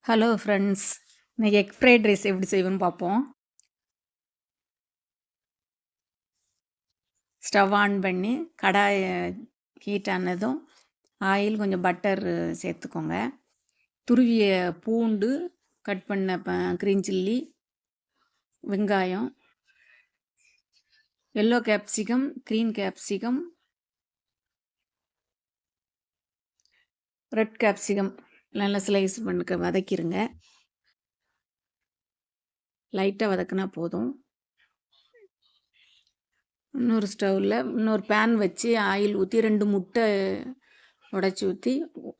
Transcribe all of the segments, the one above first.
Hello friends. இன்னைக்கு egg fried rice எப்படி செய்வோன்னு பார்ப்போம். ஸ்டவ் ஆன் பண்ணி கடாய ஹீட் ஆனதும் ஆயில் கொஞ்சம் பட்டர் சேர்த்துக்கோங்க. துருவிய பூண்டு, கட் பண்ண க்ரீன் சில்லி, வெங்காயம், yellow capsicum, green capsicum, red capsicum நல்லா ஸ்லைஸ் பண்ண வதக்கிடுங்க. லைட்டாக வதக்குனா போதும். இன்னொரு ஸ்டவ்வில் இன்னொரு பேன் வச்சு ஆயில் ஊற்றி 2 முட்டை உடச்சி ஊற்றி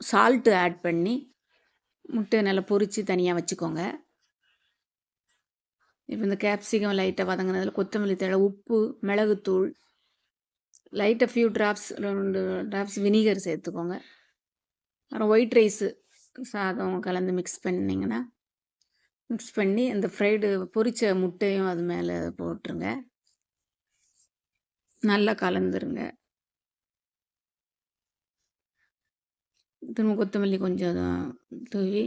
சால்ட்டு ஆட் பண்ணி முட்டையை நல்லா பொரித்து தனியாக வச்சுக்கோங்க. இப்போ இந்த கேப்சிகம் லைட்டாக வதங்கினதில் கொத்தமல்லி தழை, உப்பு, மிளகுத்தூள், லைட்டாக ஃபியூ ட்ராப்ஸ் 2 ட்ராப்ஸ் வினிகர் சேர்த்துக்கோங்க. அப்புறம் ஒயிட் ரைஸு சாதம் கலந்து மிக்ஸ் பண்ணிங்கன்னா மிக்ஸ் பண்ணி அந்த ஃப்ரைடு பொரித்த முட்டையும் அது மேலே போட்டுருங்க. நல்லா கலந்துருங்க. திரும்ப கொத்தமல்லி கொஞ்சம் தூவி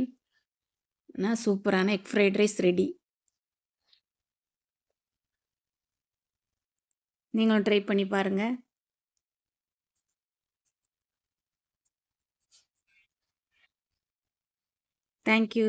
சூப்பரான எக் ஃப்ரைட் ரைஸ் ரெடி. நீங்களும் ட்ரை பண்ணி பாருங்கள். தேங்க்யூ.